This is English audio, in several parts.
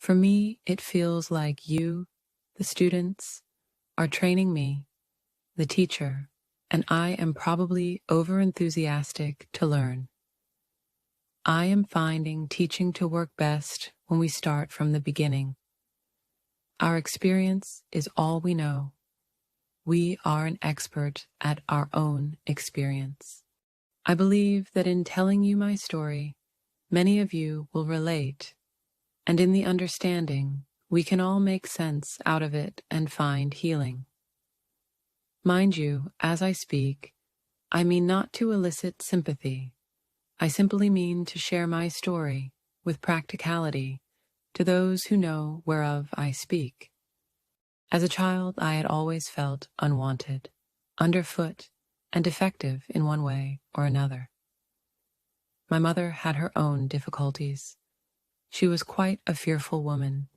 For me, it feels like you, the students, are training me, the teacher, and I am probably overenthusiastic to learn. I am finding teaching to work best when we start from the beginning. Our experience is all we know. We are an expert at our own experience. I believe that in telling you my story, many of you will relate, and in the understanding, we can all make sense out of it and find healing. Mind you, as I speak, I mean not to elicit sympathy. I simply mean to share my story with practicality to those who know whereof I speak. As a child, I had always felt unwanted, underfoot, and defective in one way or another. My mother had her own difficulties. She was quite a fearful woman.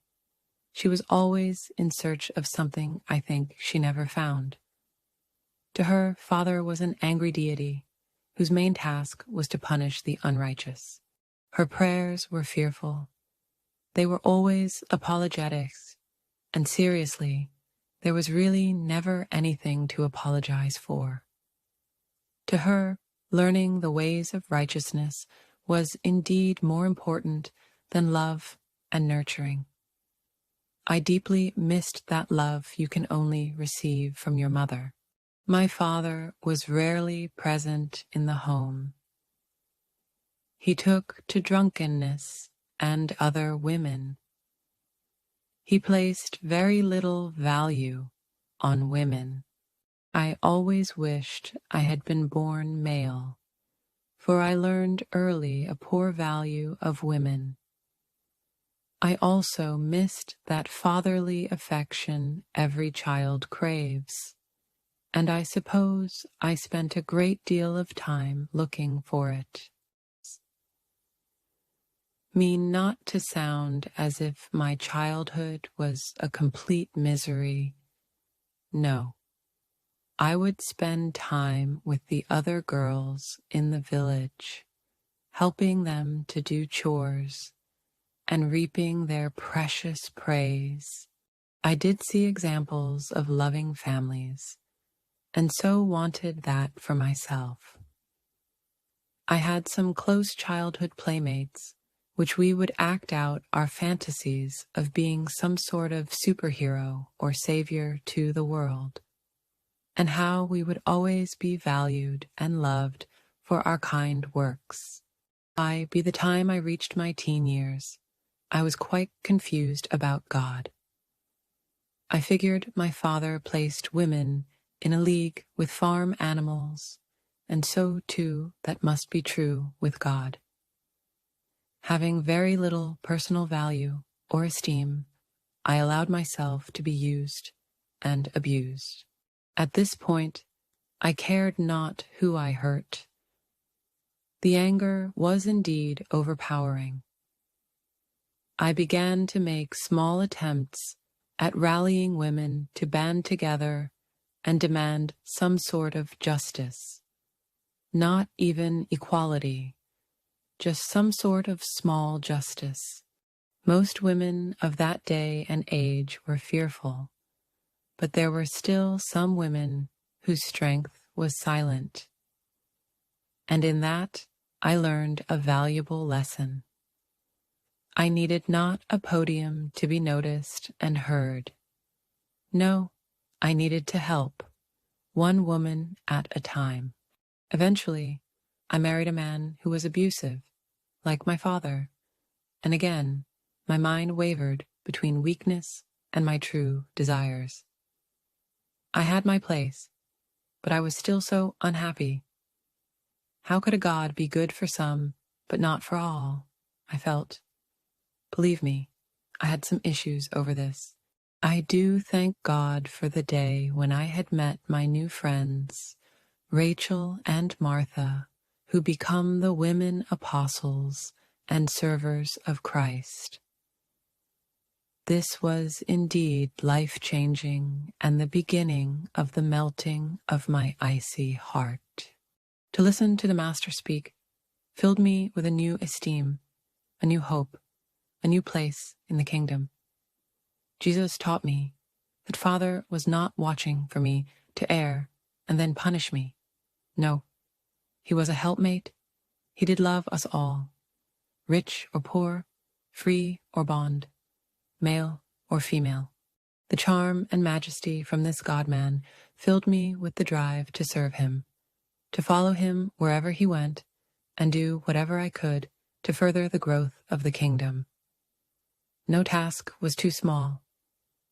She was always in search of something I think she never found. To her, Father was an angry deity whose main task was to punish the unrighteous. Her prayers were fearful. They were always apologetics, and seriously, there was really never anything to apologize for. To her, learning the ways of righteousness was indeed more important than love and nurturing. I deeply missed that love you can only receive from your mother. My father was rarely present in the home. He took to drunkenness and other women. He placed very little value on women. I always wished I had been born male, for I learned early a poor value of women. I also missed that fatherly affection every child craves, and I suppose I spent a great deal of time looking for it. Mean not to sound as if my childhood was a complete misery. No. I would spend time with the other girls in the village, helping them to do chores and reaping their precious praise. I did see examples of loving families, and so wanted that for myself. I had some close childhood playmates, which we would act out our fantasies of being some sort of superhero or savior to the world, and how we would always be valued and loved for our kind works. By the time I reached my teen years, I was quite confused about God. I figured my father placed women in a league with farm animals, and so, too, that must be true with God. Having very little personal value or esteem, I allowed myself to be used and abused. At this point, I cared not who I hurt. The anger was indeed overpowering. I began to make small attempts at rallying women to band together and demand some sort of justice. Not even equality, just some sort of small justice. Most women of that day and age were fearful, but there were still some women whose strength was silent. And in that, I learned a valuable lesson. I needed not a podium to be noticed and heard. No, I needed to help, one woman at a time. Eventually, I married a man who was abusive, like my father, and again, my mind wavered between weakness and my true desires. I had my place, but I was still so unhappy. How could a God be good for some, but not for all? I felt. Believe me, I had some issues over this. I do thank God for the day when I had met my new friends, Rachel and Martha, who become the women apostles and servers of Christ. This was indeed life-changing and the beginning of the melting of my icy heart. To listen to the Master speak filled me with a new esteem, a new hope, a new place in the kingdom. Jesus taught me that Father was not watching for me to err and then punish me. No, he was a helpmate. He did love us all, rich or poor, free or bond, male or female. The charm and majesty from this God-man filled me with the drive to serve him, to follow him wherever he went, and do whatever I could to further the growth of the kingdom. No task was too small.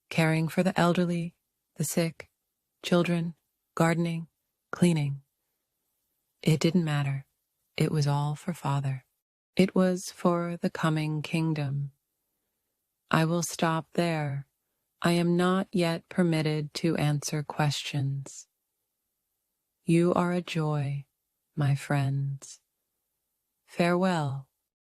Caring for the elderly, the sick, children, gardening, cleaning. It didn't matter. It was all for Father. It was for the coming kingdom. I will stop there. I am not yet permitted to answer questions. You are a joy, my friends. Farewell.